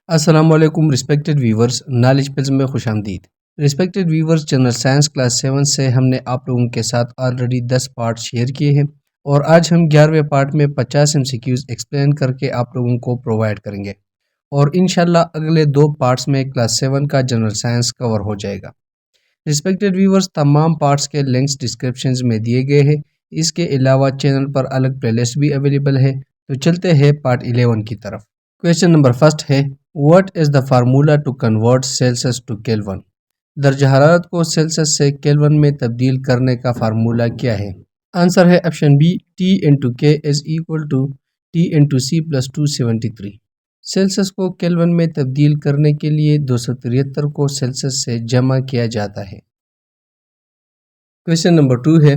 السلام علیکم respected viewers, knowledge pulls میں خوش آمدید۔ Respected viewers, general science class 7 سے ہم نے آپ لوگوں کے ساتھ آلریڈی 10 پارٹ شیئر کیے ہیں اور آج ہم 11ویں پارٹ میں 50 MCQs ایکسپلین کر کے آپ لوگوں کو پرووائڈ کریں گے اور انشاءاللہ اگلے 2 پارٹس میں کلاس 7 کا جنرل سائنس کور ہو جائے گا۔ رسپیکٹڈ ویورز، تمام پارٹس کے لنکس ڈسکرپشنز میں دیے گئے ہیں۔ اس کے علاوہ چینل پر الگ پلے لسٹ بھی اویلیبل ہے۔ تو چلتے ہیں پارٹ 11 کی طرف۔ کویشچن نمبر فرسٹ ہے What is the formula to convert Celsius to Kelvin؟ درجہ حرارت کو سیلسس سے کیلون میں تبدیل کرنے کا فارمولا کیا ہے؟ آنسر ہے option be T into K is equal to T into C plus 273۔ Celsius کو کیلون میں تبدیل کرنے کے لیے 273 کو سیلسس سے جمع کیا جاتا ہے۔ کویشچن نمبر 2 ہے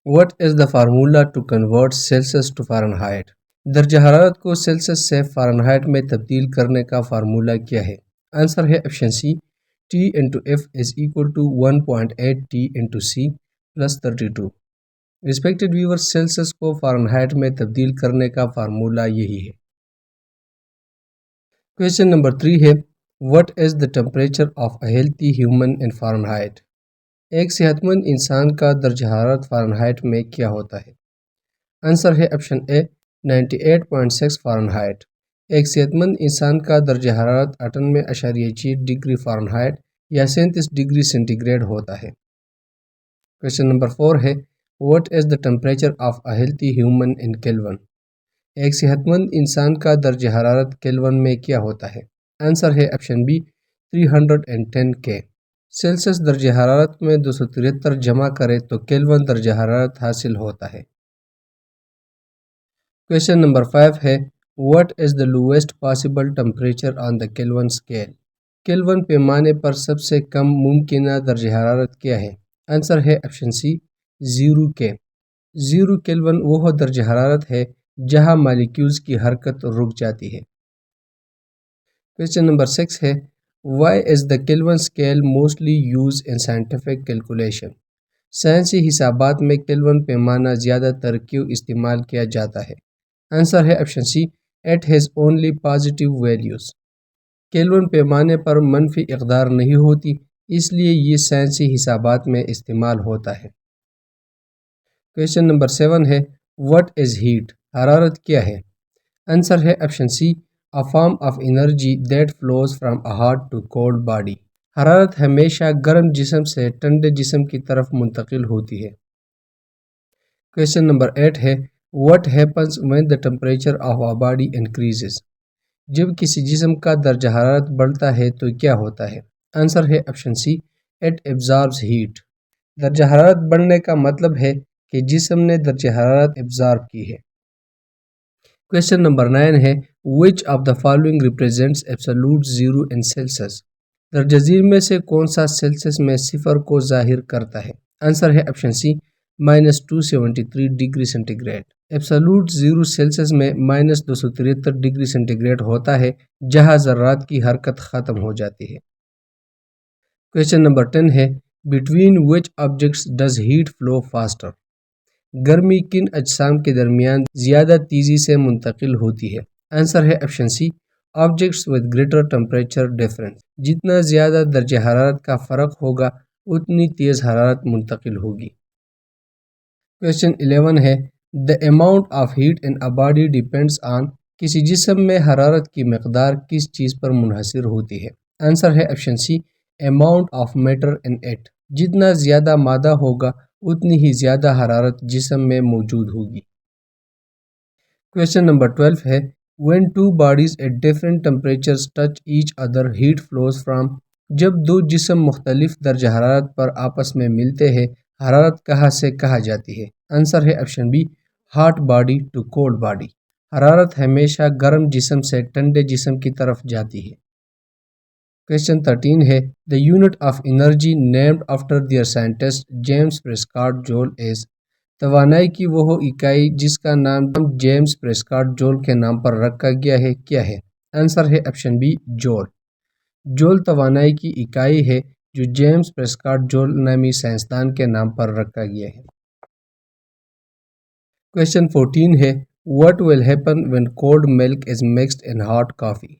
What is the formula to convert Celsius to Fahrenheit؟ درجہ حرارت کو سیلسس سے فارنہائٹ میں تبدیل کرنے کا فارمولا کیا ہے؟ آنسر ہے option C T into F is equal to 1.8 T into C plus 32۔ Respected viewer, Celsius کو فارنہائٹ میں تبدیل کرنے کا فارمولا یہی ہے۔ کویشچن نمبر 3 ہے What is the temperature of a healthy human in Fahrenheit؟ ایک صحت مند انسان کا درجہ حرارت فارنہائٹ میں کیا ہوتا ہے؟ آنسر ہے آپشن اے 98.6 فارنہائٹ۔ ایک صحت مند انسان کا درجہ حرارت 98.6 ڈگری فارنہائٹ یا 37 ڈگری سینٹی گریڈ ہوتا ہے۔ کویشچن نمبر 4 ہے What is the temperature of a healthy human in Kelvin؟ ایک صحت مند انسان کا درجہ حرارت کیلون میں کیا ہوتا ہے؟ آنسر ہے آپشن بی 310 K۔ سیلسس درجہ حرارت میں 273 جمع کرے تو کیلون درجہ حرارت حاصل ہوتا ہے۔ کویشچن نمبر 5 ہے What is the lowest possible temperature on the Kelvin scale؟ Kelvin پیمانے پر سب سے کم ممکنہ درجہ حرارت کیا ہے؟ آنسر ہے آپشن سی 0 K۔ 0 کیلون وہ درجہ حرارت ہے جہاں مالیکیولز کی حرکت رک جاتی ہے۔ کویشچن نمبر 6 ہے Why is the Kelvin scale mostly used in scientific calculation؟ سائنسی حسابات میں کیلون پیمانہ زیادہ تر کیوں استعمال کیا جاتا ہے؟ آنسر ہے option C It has only positive values۔ Kelvin پیمانے پر منفی اقدار نہیں ہوتی، اس لیے یہ سائنسی حسابات میں استعمال ہوتا ہے۔ کویشچن نمبر 7 ہے What is heat؟ حرارت کیا ہے؟ آنسر ہے option C A form of energy that flows from a hot to cold body۔ حرارت ہمیشہ گرم جسم سے ٹھنڈے جسم کی طرف منتقل ہوتی ہے۔ کویشچن نمبر 8 ہے What happens when the temperature of a body increases؟ جب کسی جسم کا درجہ حرارت بڑھتا ہے تو کیا ہوتا ہے؟ آنسر ہے option C It absorbs heat۔ درجہ حرارت بڑھنے کا مطلب ہے کہ جسم نے درجہ حرارت absorb کی ہے۔ کویشچن نمبر 9 ہے Which of the following represents absolute zero in Celsius؟ درجہ ذیل میں سے کون سا سیلسس میں صفر کو ظاہر کرتا ہے؟ آنسر ہے option C -273 degree centigrade. Absolute zero Celsius میں -273 ڈگری سینٹی گریڈ ہوتا ہے جہاں ذرات کی حرکت ختم ہو جاتی ہے۔ کویشچن نمبر 10 ہے Between which objects does heat flow faster؟ گرمی کن اجسام کے درمیان زیادہ تیزی سے منتقل ہوتی ہے؟ آنسر ہے option C Objects with greater temperature difference۔ جتنا زیادہ درجہ حرارت کا فرق ہوگا اتنی تیز حرارت منتقل ہوگی۔ کویشچن 11 ہے The amount of heat in a body depends on۔ کسی جسم میں حرارت کی مقدار کس چیز پر منحصر ہوتی ہے؟ آنسر ہے option C Amount of matter in it۔ جتنا زیادہ مادہ ہوگا اتنی ہی زیادہ حرارت جسم میں موجود ہوگی۔ کویشچن نمبر 12 ہے When two bodies at different temperatures touch each other heat flows from۔ جب دو جسم مختلف درجہ حرارت پر آپس میں ملتے ہیں حرارت کہاں سے کہا جاتی ہے؟ آنسر ہے option be hot body to cold body۔ حرارت ہمیشہ گرم جسم سے ٹھنڈے جسم کی طرف جاتی ہے۔ کویشچن 13 ہے The unit of energy named after their scientist James Prescott Joule is۔ توانائی کی وہ اکائی جس کا نام جیمز پریسکاٹ جول کے نام پر رکھا گیا ہے کیا ہے؟ آنسر ہے آپشن بی جول۔ جول توانائی کی اکائی ہے جو جیمز پریسکاٹ جول نامی سائنسدان کے نام پر رکھا گیا ہے۔ کویشچن 14 ہے What will happen when cold milk is mixed in hot coffee؟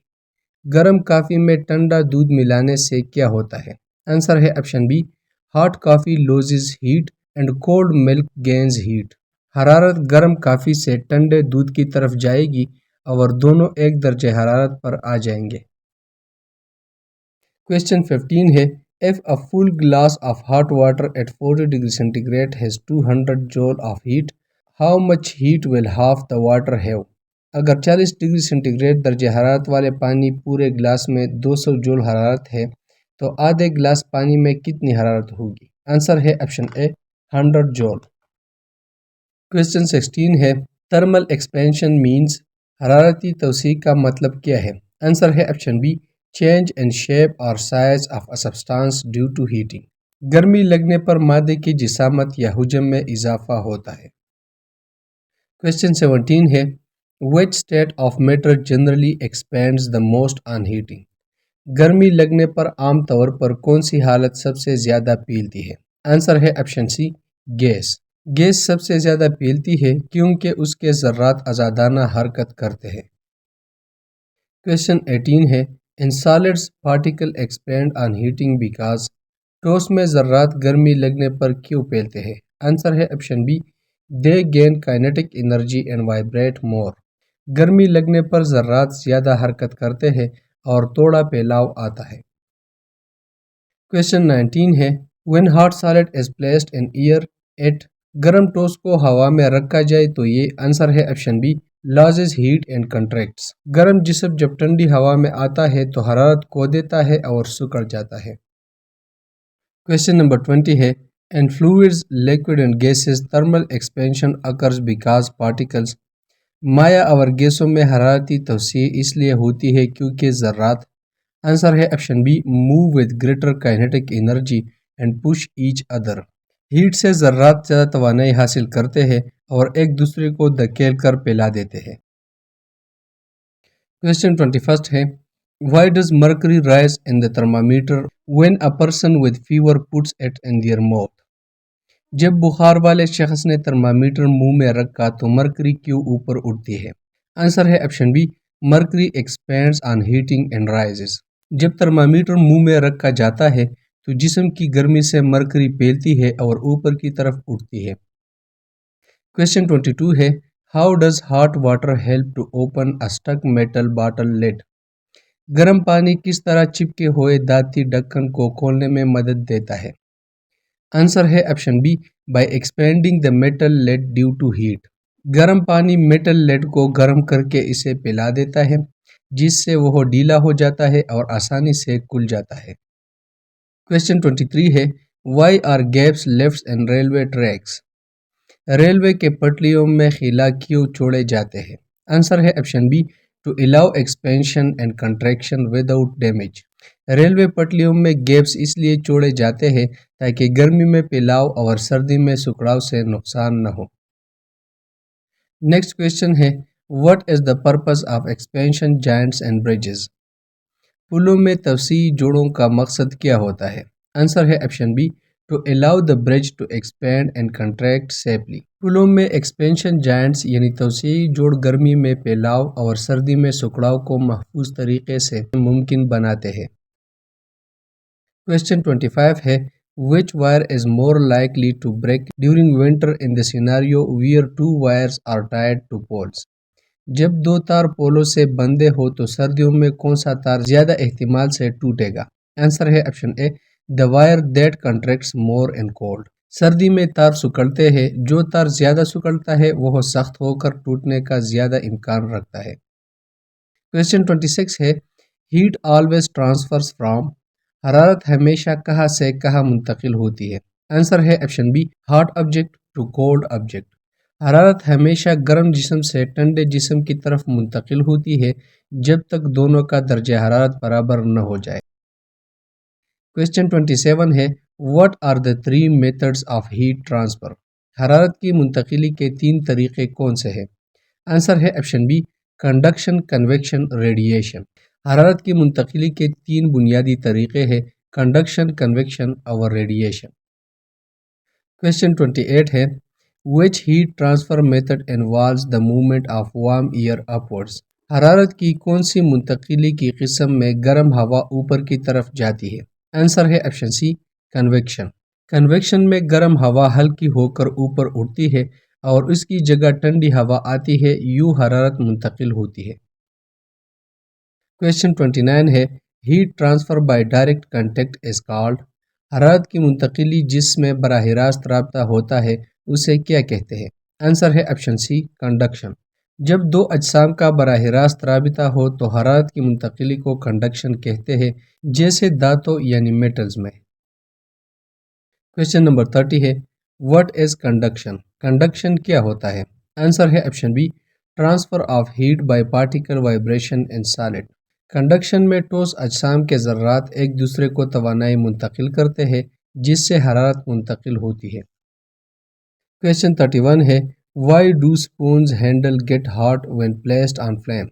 گرم کافی میں ٹھنڈا دودھ ملانے سے کیا ہوتا ہے؟ آنسر ہے option B, hot coffee loses heat and cold milk gains heat. حرارت گرم کافی سے ٹھنڈے دودھ کی طرف جائے گی اور دونوں ایک درجہ حرارت پر آ جائیں گے۔ Question 15 ہے if a full glass of hot water at 40 degree centigrade has 200 joule of heat, how much heat will half the water have؟ اگر 40 ڈگری سینٹی گریڈ درجہ حرارت والے پانی پورے گلاس میں 200 جول حرارت ہے تو آدھے گلاس پانی میں کتنی حرارت ہوگی؟ آنسر ہے آپشن اے 100 جول۔ Question 16 ہے تھرمل ایکسپینشن مینز حرارتی توسیع کا مطلب کیا ہے؟ آنسر ہے option B, change in shape اور size of a substance due to heating. گرمی لگنے پر مادے کی جسامت یا حجم میں اضافہ ہوتا ہے۔ Question 17 ہے which state of matter generally expands the most on heating؟ گرمی لگنے پر عام طور پر کون سی حالت سب سے زیادہ پھیلتی ہے؟ آنسر ہے آپشن سی، گیس۔ گیس سب سے زیادہ پھیلتی ہے کیونکہ اس کے ذرات آزادانہ حرکت کرتے ہیں۔ Question 18 ہے in solids particle expand on heating because ٹھوس میں ذرات گرمی لگنے پر کیوں پھیلتے ہیں؟ آنسر ہے option be, they gain kinetic energy and vibrate more۔ گرمی لگنے پر ذرات زیادہ حرکت کرتے ہیں اور توڑا پھیلاؤ آتا ہے۔ Question 19 ہے when hot solid is placed in air it گرم ٹھوس کو ہوا میں رکھا جائے تو یہ آنسر ہے option be, loses heat and contracts۔ گرم جسم جب ٹھنڈی ہوا میں آتا ہے تو حرارت کھو دیتا ہے اور سکڑ جاتا ہے۔ Question number 20 ہے in fluids, liquid and gases thermal expansion occurs because particles مائع اور گیسوں میں حرارتی توسیع اس لیے ہوتی ہے کیونکہ ذرات آنسر ہے option B, move with greater kinetic energy and push each other۔ Heat سے ذرات زیادہ توانائی حاصل کرتے ہیں اور ایک دوسرے کو دھکیل کر پھیلا دیتے ہیں۔ Question 21 ہے why does mercury rise in the thermometer when a person with fever puts it in their mouth؟ جب بخار والے شخص نے تھرمامیٹر منہ میں رکھا تو مرکری کیوں اوپر اٹھتی ہے؟ آنسر ہے option B, mercury expands on heating and rises. جب تھرمامیٹر منہ میں رکھا جاتا ہے تو جسم کی گرمی سے مرکری پھیلتی ہے اور اوپر کی طرف اٹھتی ہے۔ Question 22 ہے how does hot water help to open a stuck metal bottle lid؟ گرم پانی کس طرح چپکے ہوئے دھاتی ڈھکن کو کھولنے میں مدد دیتا ہے؟ آنسر ہے option B, by expanding the metal lid due to heat. گرم پانی میٹل لیڈ کو گرم کر کے اسے پھیلا دیتا ہے جس سے وہ ڈھیلا ہو جاتا ہے اور آسانی سے کھل جاتا ہے۔ Question 23 ہے why are gaps left in railway tracks؟ Railway کے پٹریوں میں خلا کیوں چھوڑے جاتے ہیں؟ آنسر ہے option B, to allow expansion and contraction without damage. Railway پٹریوں میں گیپس اس لیے چھوڑے جاتے ہیں تاکہ گرمی میں پھیلاؤ اور سردی میں سکڑاؤ سے نقصان نہ ہو۔ نیکسٹ کویشچن ہے what is the purpose of expansion joints and bridges? پلوں میں توسیعی جوڑوں کا مقصد کیا ہوتا ہے؟ آنسر ہے option B, to allow the bridge to expand and contract safely. پلوں میں ایکسپینشن جوائنٹس یعنی توسیعی جوڑ گرمی میں پھیلاؤ اور سردی میں سکڑاؤ کو محفوظ طریقے سے ممکن بناتے ہیں۔ Question 25 ہے which wire is more likely to break during winter in the scenario where two wires are tied to poles؟ جب دو تار پولوں سے بندھے ہو تو سردیوں میں کون سا تار زیادہ احتمال سے ٹوٹے گا؟ آنسر ہے option a, the wire that contracts more in cold۔ سردی میں تار سکڑتے ہیں، جو تار زیادہ سکڑتا ہے وہ سخت ہو کر ٹوٹنے کا زیادہ امکان رکھتا ہے۔ Question 26 ہے heat always transfers from حرارت ہمیشہ کہاں سے کہاں منتقل ہوتی ہے؟ آنسر ہے option be, hot object to cold object۔ حرارت ہمیشہ گرم جسم سے ٹھنڈے جسم کی طرف منتقل ہوتی ہے جب تک دونوں کا درجہ حرارت برابر نہ ہو جائے۔ Question 27 ہے What are the three methods of heat transfer؟ حرارت کی منتقلی کے تین طریقے کون سے ہیں؟ آنسر ہے option be, conduction, conviction, radiation. حرارت کی منتقلی کے تین بنیادی طریقے ہیں، کنڈکشن، کنویکشن اور ریڈیشن۔ Question 28 ہے Which heat transfer method involves the movement of warm air upwards؟ حرارت کی کون سی منتقلی کی قسم میں گرم ہوا اوپر کی طرف جاتی ہے؟ آنسر ہے آپشن سی، کنویکشن۔ کنویکشن میں گرم ہوا ہلکی ہو کر اوپر اٹھتی ہے اور اس کی جگہ ٹھنڈی ہوا آتی ہے، یوں حرارت منتقل ہوتی ہے۔ کویشچن 29 ہے، heat transfer by direct contact is called. حرارت کی منتقلی جس میں براہ راست رابطہ ہوتا ہے اسے کیا کہتے ہیں؟ آنسر ہے آپشن سی، کنڈکشن۔ جب دو اجسام کا براہ راست رابطہ ہو تو حرارت کی منتقلی کو کنڈکشن کہتے ہیں، جیسے دھاتوں یعنی میٹلز میں۔ کویشچن نمبر 30 ہے، واٹ از کنڈکشن؟ کنڈکشن کیا ہوتا ہے؟ آنسر ہے option B, transfer of heat by particle vibration in solid. Conduction میں ٹھوس اجسام کے ذرات ایک دوسرے کو توانائی منتقل کرتے ہیں جس سے حرارت منتقل ہوتی ہے۔ کویشچن 31 ہے، why do spoons handle get hot when placed on flame?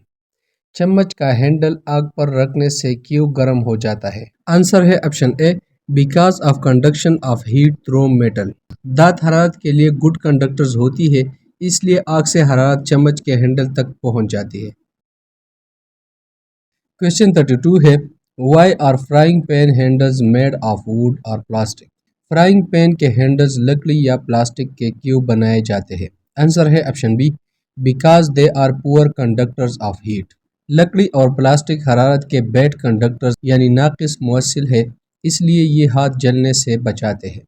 چمچ کا ہینڈل آگ پر رکھنے سے کیوں گرم ہو جاتا ہے؟ آنسر ہے option A, because of conduction of heat through metal. دھات حرارت کے لیے گڈ کنڈکٹرز ہوتی ہے، اس لیے آگ سے حرارت چمچ کے ہینڈل تک پہنچ جاتی ہے۔ کویشچن 32 ہے، why are frying pan handles made of wood اور پلاسٹک؟ فرائنگ پین کے ہینڈلز لکڑی یا پلاسٹک کے کیوں بنائے جاتے ہیں؟ آنسر ہے option B, because they are poor conductors of heat. لکڑی اور پلاسٹک حرارت کے بیڈ کنڈکٹرز یعنی ناقص موصل ہے، اس لیے یہ ہاتھ جلنے سے بچاتے ہیں۔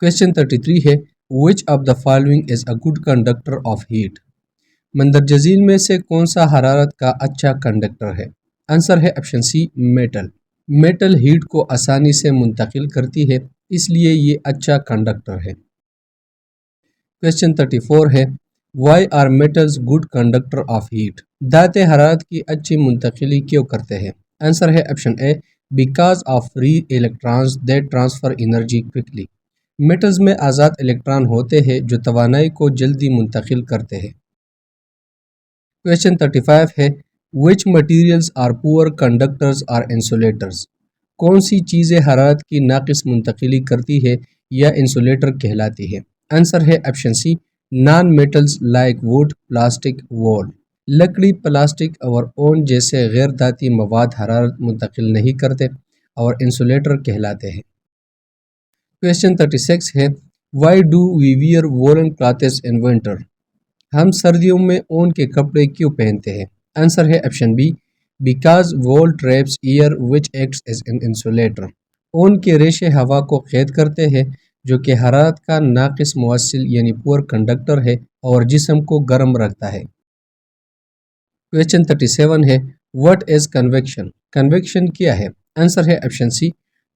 کویشچن 33 ہے، which of the following is a good conductor of heat? مندرجہ ذیل میں سے کون سا حرارت کا اچھا کنڈکٹر ہے؟ آنسر ہے option C, metal. Metal heat کو آسانی سے منتقل کرتی ہے، اس لیے یہ اچھا کنڈکٹر ہے۔ کویشچن 34 ہے، why are metals good conductor of heat? دھاتیں حرارت کی اچھی منتقلی کیوں کرتے ہیں؟ آنسر ہے option A, because of free electrons that transfer energy quickly. Metals میں آزاد الیکٹران ہوتے ہیں جو توانائی کو جلدی منتقل کرتے ہیں۔ کویشچن 35 ہے، وچ materials are poor conductors are insulators? کون سی چیزیں حرارت کی ناقص منتقلی کرتی ہے یا انسولیٹر کہلاتی ہے؟ آنسر ہے option C, non metals like wood, plastic, wool. لکڑی، پلاسٹک اور اون جیسے غیر دھاتی مواد حرارت منتقل نہیں کرتے اور انسولیٹر کہلاتے ہیں۔ کویشچن 36 ہے، why do we wear woollen clothes in winter? ہم سردیوں میں اون کے کپڑے کیوں پہنتے ہیں؟ آنسر ہے option B, because wool traps air which acts as an insulator. اون کے ریشے ہوا کو قید کرتے ہیں جو کہ حرارت کا ناقص موصل یعنی پور کنڈکٹر ہے اور جسم کو گرم رکھتا ہے۔ کویشچن 37 ہے، واٹ از کنویکشن؟ کنویکشن کیا ہے؟ آنسر ہے option C,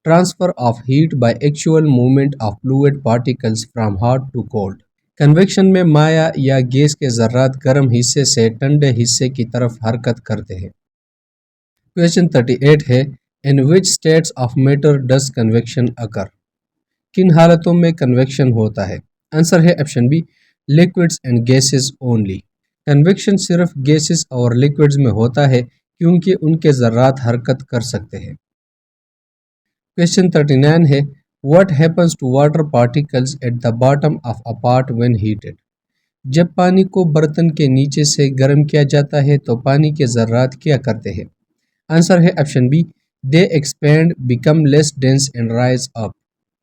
transfer of heat by actual movement of fluid particles from hot to cold. Convection میں مائع یا گیس کے ذرات گرم حصے سے ٹھنڈے حصے کی طرف حرکت کرتے ہیں۔ کویشچن 38 ہے، in which states of matter does convection occur? کن حالتوں میں کنویکشن ہوتا ہے؟ آنسر ہے option B, liquids and gases only. Convection صرف گیسز اور لیکوڈز میں ہوتا ہے کیونکہ ان کے ذرات حرکت کر سکتے ہیں۔ کویشچن 39 ہے، what happens to water particles at the bottom of a pot when hated? جب پانی کو برتن کے نیچے سے گرم کیا جاتا ہے تو پانی کے ذرات کیا کرتے ہیں؟ آنسر ہے option be, they expand, become less dense and rise up.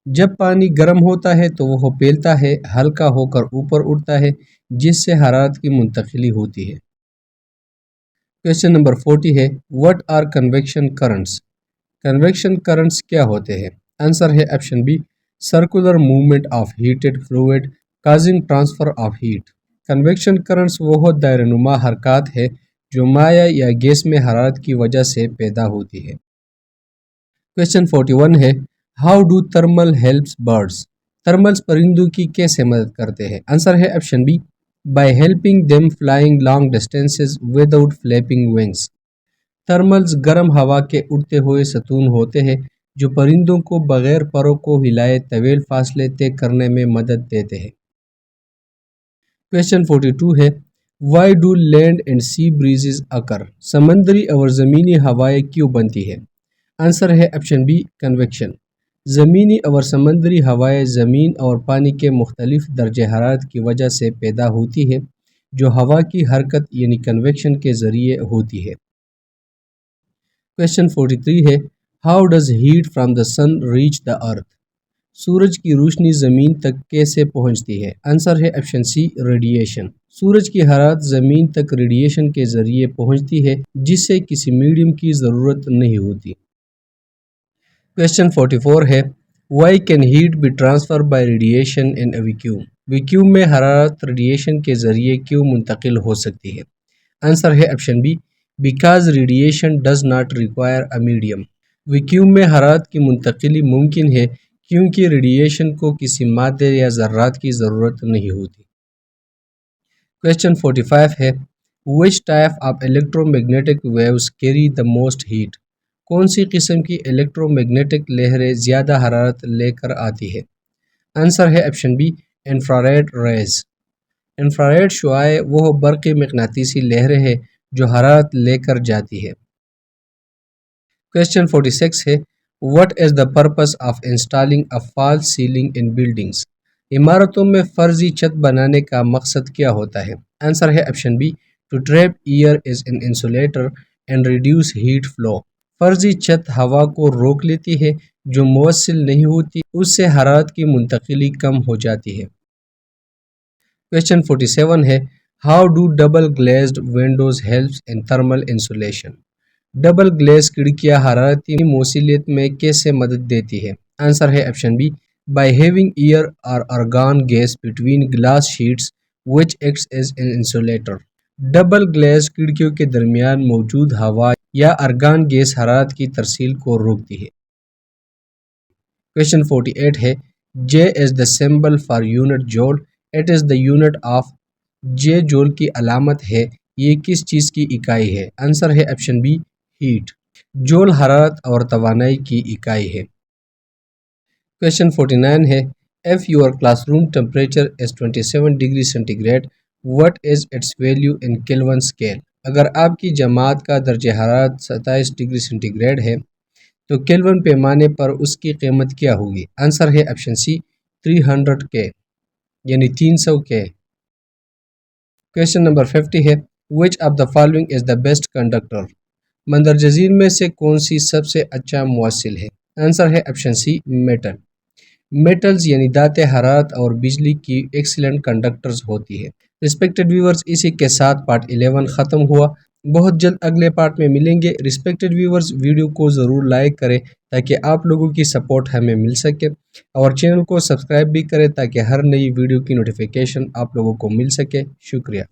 جب پانی گرم ہوتا ہے تو وہ پھیلتا ہے، ہلکا ہو کر اوپر اٹھتا ہے، جس سے حرارت کی منتقلی ہوتی ہے۔ کویشچن نمبر 40 ہے، what are convection currents? Convection currents کیا ہوتے ہیں؟ آنسر ہے option B, circular movement of heated fluid causing transfer of heat. Convection currents وہ دائرہ نما حرکات ہے جو مائع یا گیس میں حرارت کی وجہ سے پیدا ہوتی ہے۔ کویشچن 41 ہے، how do thermal helps birds? Thermals پرندوں کی کیسے مدد کرتے ہیں؟ آنسر ہے option B, by helping them flying long distances without flapping wings. Thermals گرم ہوا کے اڑتے ہوئے ستون ہوتے ہیں جو پرندوں کو بغیر پروں کو ہلائے طویل فاصلے طے کرنے میں مدد دیتے ہیں۔ کویشچن 42 ہے، وائی ڈو لینڈ اینڈ سی بریزز اکر؟ سمندری اور زمینی ہوائیں کیوں بنتی ہیں؟ آنسر ہے آپشن بی، کنویکشن۔ زمینی اور سمندری ہوائیں زمین اور پانی کے مختلف درجہ حرارت کی وجہ سے پیدا ہوتی ہے جو ہوا کی حرکت یعنی کنویکشن کے ذریعے ہوتی ہے۔ کویشچن 43 ہے how does heat from the sun reach the earth? سورج کی روشنی زمین تک کیسے پہنچتی ہے؟ آنسر ہے آپشن سی ریڈیشن۔ سورج کی حرارت زمین تک ریڈیشن کے ذریعے پہنچتی ہے جس سے کسی میڈیم کی ضرورت نہیں ہوتی۔ کویشچن 44 ہے why can heat be transfer by radiation in a vacuum? Vacuum میں حرارت ریڈیشن کے ذریعے کیوں منتقل ہو سکتی ہے؟ آنسر ہے option B because radiation does not require a medium. Vacuum میں حرارت کی منتقلی ممکن ہے کیونکہ ریڈیشن کو کسی مادے یا ذرات کی ضرورت نہیں ہوتی۔ کویشچن 45 ہے which type of electromagnetic waves carry the most heat؟ کون سی قسم کی الیکٹرو میگنیٹک لہریں زیادہ حرارت لے کر آتی ہے؟ آنسر ہے option B infrared rays. Infrared شعاعیں وہ برقی مقناطیسی لہریں ہیں جو حرارت لے کر جاتی ہے۔ کویشچن 46 ہے what is the purpose of installing a false ceiling in buildings؟ عمارتوں میں فرضی چھت بنانے کا مقصد کیا ہوتا ہے؟ آنسر ہے option be to trap air as an insulator and reduce heat flow۔ فرضی چھت ہوا کو روک لیتی ہے جو موصل نہیں ہوتی، اس سے حرارت کی منتقلی کم ہو جاتی ہے۔ کویشچن 47 ہے how do double glazed Windows helps in thermal insulation? Double glazed کھڑکیاں حرارتی موصلیت میں کیسے مدد دیتی ہے؟ آنسر ہے option B by having air اور argon gas between glass sheets which acts as an insulator. Double glaze کھڑکیوں کے درمیان موجود ہوا یا ارگان گیس حرارت کی ترسیل کو روکتی ہے۔ کویشچن 48 ہے J is the symbol for unit joule. It is the unit of J جول کی علامت ہے، یہ کس چیز کی اکائی ہے؟ آنسر ہے آپشن بی ہیٹ۔ جول حرارت اور توانائی کی اکائی ہے۔ کویشچن 49 ہے if your classroom temperature is 27 degree centigrade what is its value in Kelvin scale؟ اگر آپ کی جماعت کا درجہ حرارت 27 ڈگری سینٹی گریڈ ہے تو کیلون پیمانے پر اس کی قیمت کیا ہوگی؟ آنسر ہے آپشن سی 300 کے یعنی 300 کے۔ کویشچن نمبر 50 ہے which of the following is the best conductor؟ مندرجہ ذیل میں سے کون سی سب سے اچھا موصل ہے؟ آنسر ہے آپشن سی میٹل۔ میٹلز یعنی دھاتیں حرارت اور بجلی کی ایکسیلنٹ کنڈکٹرز ہوتی ہے۔ رسپیکٹڈ ویورز اسی کے ساتھ پارٹ 11 ختم ہوا، بہت جلد اگلے پارٹ میں ملیں گے۔ رسپیکٹڈ ویورز ویڈیو کو ضرور لائک کریں تاکہ آپ لوگوں کی سپورٹ ہمیں مل سکے، اور چینل کو سبسکرائب بھی کریں تاکہ ہر نئی ویڈیو کی نوٹیفیکیشن آپ لوگوں کو مل سکے۔ شکریہ۔